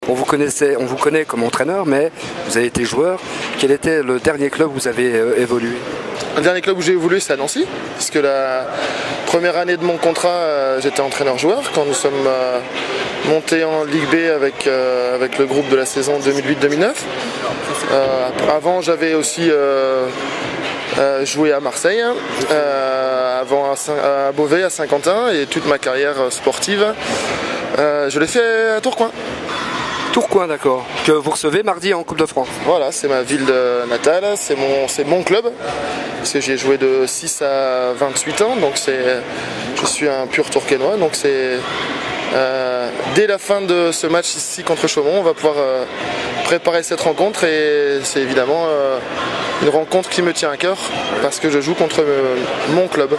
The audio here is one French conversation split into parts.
On vous connaît comme entraîneur, mais vous avez été joueur. Quel était le dernier club où vous avez évolué? Le dernier club où j'ai évolué, c'est à Nancy, puisque la première année de mon contrat, j'étais entraîneur-joueur. Quand nous sommes montés en Ligue B avec le groupe de la saison 2008-2009. Avant, j'avais aussi joué à Marseille, avant à Beauvais, à Saint-Quentin, et toute ma carrière sportive, je l'ai fait à Tourcoing. Tourcoing, d'accord. Que vous recevez mardi en Coupe de France. Voilà, c'est ma ville natale, c'est mon club, parce que j'y ai joué de 6 à 28 ans, donc je suis un pur Tourquenois, donc c'est dès la fin de ce match ici contre Chaumont, on va pouvoir préparer cette rencontre, et c'est évidemment une rencontre qui me tient à cœur, parce que je joue contre mon club.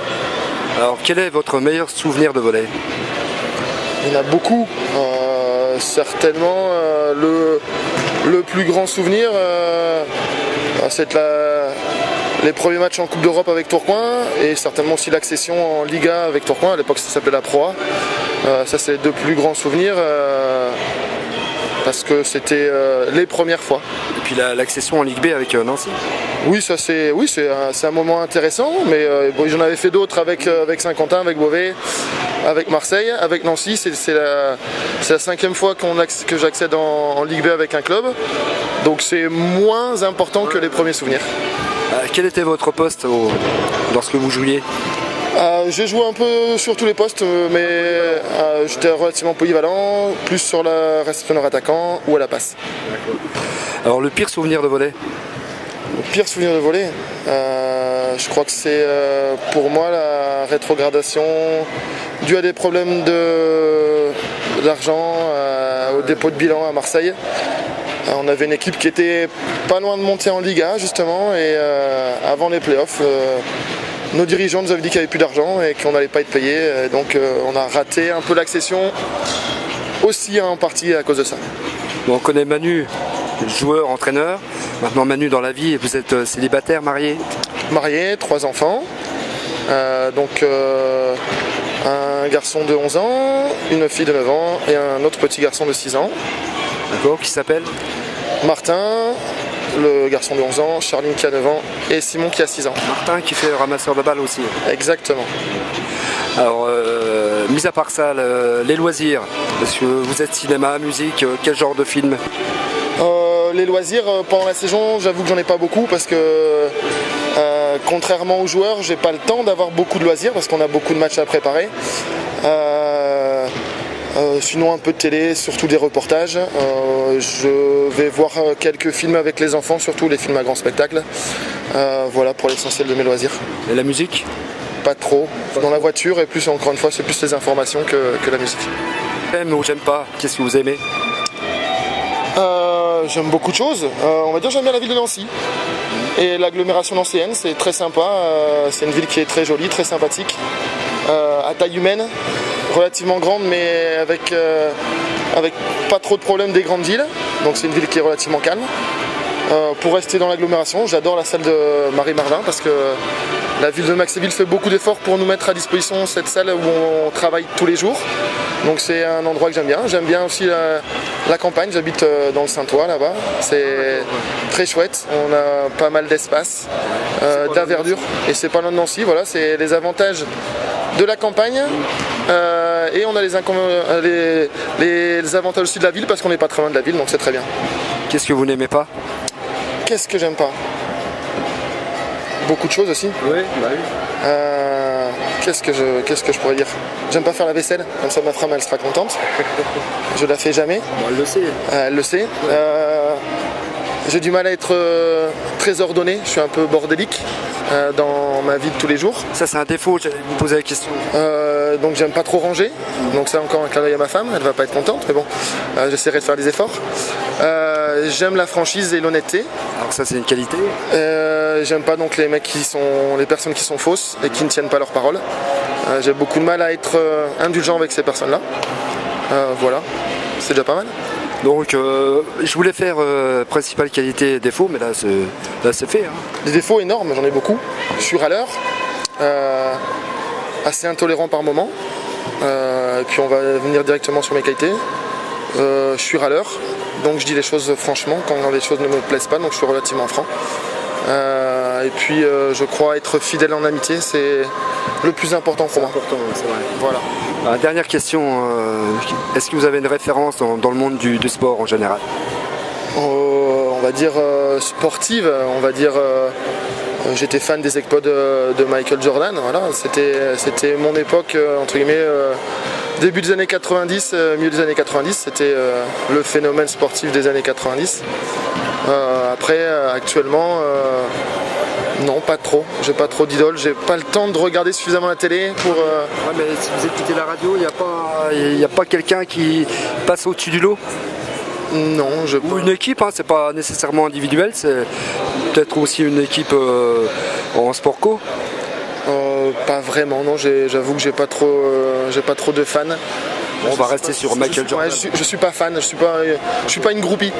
Alors, quel est votre meilleur souvenir de volley? Il y en a beaucoup. Certainement le plus grand souvenir, c'est les premiers matchs en Coupe d'Europe avec Tourcoing, et certainement aussi l'accession en Liga avec Tourcoing. À l'époque ça s'appelait la Pro A. Ça c'est les deux plus grands souvenirs, parce que c'était les premières fois. Et puis l'accession en Ligue B avec Nancy. Oui, ça c'est un moment intéressant, mais j'en avais fait d'autres avec Saint-Quentin, avec Beauvais, avec Marseille, avec Nancy. C'est la 5e fois que j'accède en Ligue B avec un club, donc c'est moins important que les premiers souvenirs. Quel était votre poste lorsque vous jouiez? J'ai joué un peu sur tous les postes, mais j'étais relativement polyvalent, plus sur la réceptionneur attaquant ou à la passe. Alors le pire souvenir de volley? Le pire souvenir de volley, je crois que c'est pour moi la rétrogradation due à des problèmes d'argent au dépôt de bilan à Marseille. On avait une équipe qui était pas loin de monter en Liga justement, et avant les playoffs, nos dirigeants nous avaient dit qu'il n'y avait plus d'argent et qu'on n'allait pas être payé, donc on a raté un peu l'accession aussi en partie à cause de ça. Bon, on connaît Manu, joueur, entraîneur. Maintenant Manu dans la vie, vous êtes célibataire, marié? Marié, 3 enfants, donc un garçon de 11 ans, une fille de 9 ans et un autre petit garçon de 6 ans. D'accord, qui s'appelle? Martin, le garçon de 11 ans, Charline qui a 9 ans et Simon qui a 6 ans. Martin qui fait ramasseur de balles aussi. Exactement. Alors, mis à part ça, les loisirs, parce que vous êtes cinéma, musique, quel genre de film? Les loisirs, pendant la saison, j'avoue que j'en ai pas beaucoup, parce que contrairement aux joueurs, j'ai pas le temps d'avoir beaucoup de loisirs, parce qu'on a beaucoup de matchs à préparer. Sinon un peu de télé, surtout des reportages. Je vais voir quelques films avec les enfants, surtout les films à grand spectacle. Voilà pour l'essentiel de mes loisirs. Et la musique? Pas trop. Dans la voiture, et plus encore une fois, c'est plus les informations que la musique. J'aime ou j'aime pas? Qu'est-ce que vous aimez? J'aime beaucoup de choses. On va dire j'aime bien la ville de Nancy. Et l'agglomération nancéenne, c'est très sympa. C'est une ville qui est très jolie, très sympathique. À taille humaine, relativement grande, mais avec pas trop de problèmes des grandes villes. Donc c'est une ville qui est relativement calme. Pour rester dans l'agglomération, j'adore la salle de Marie Marvin, parce que la ville de Maxéville fait beaucoup d'efforts pour nous mettre à disposition cette salle où on travaille tous les jours. Donc c'est un endroit que j'aime bien. J'aime bien aussi la campagne, j'habite dans le Saint-Ouen là-bas. C'est très chouette, on a pas mal d'espace, d'envergure, et c'est pas loin de Nancy. Voilà, c'est les avantages de la campagne, et on a les avantages aussi de la ville, parce qu'on n'est pas très loin de la ville, donc c'est très bien. Qu'est-ce que vous n'aimez pas? Qu'est-ce que j'aime pas? Beaucoup de choses aussi. Oui, bah oui. Qu'est-ce que je pourrais dire? J'aime pas faire la vaisselle, comme ça ma femme elle sera contente. Je la fais jamais. Bon, elle le sait. Elle le sait. J'ai du mal à être très ordonné, je suis un peu bordélique dans ma vie de tous les jours. Ça c'est un défaut, j'allais vous poser la question. Donc j'aime pas trop ranger, donc ça encore un clin d'œil à ma femme, elle va pas être contente, mais bon, j'essaierai de faire des efforts. J'aime la franchise et l'honnêteté. Alors ça c'est une qualité. J'aime pas donc les personnes qui sont fausses et qui ne tiennent pas leurs paroles. J'ai beaucoup de mal à être indulgent avec ces personnes-là. Voilà, c'est déjà pas mal. Donc je voulais faire principale qualité et défaut, mais là c'est fait. Hein. Des défauts énormes, j'en ai beaucoup. Je suis râleur, assez intolérant par moment. Et puis on va venir directement sur mes qualités. Je suis râleur, donc je dis les choses franchement quand les choses ne me plaisent pas, donc je suis relativement franc. Et puis je crois être fidèle en amitié, c'est le plus important pour moi. C'est vrai. Voilà. Dernière question, est-ce que vous avez une référence dans le monde du sport en général? On va dire sportive, on va dire j'étais fan des exploits de Michael Jordan, voilà. C'était mon époque, entre guillemets, début des années 90, milieu des années 90, c'était le phénomène sportif des années 90. Après, actuellement, non, pas trop. J'ai pas trop d'idoles. J'ai pas le temps de regarder suffisamment la télé pour. Ouais, mais si vous écoutez la radio, il n'y a pas quelqu'un qui passe au-dessus du lot? Non, Ou une équipe, hein, c'est pas nécessairement individuel, c'est peut-être aussi une équipe en sport co. Pas vraiment, non. J'avoue que j'ai pas trop de fans. Bon, on va rester sur Michael Jordan. Je suis pas fan. Je suis pas une groupie.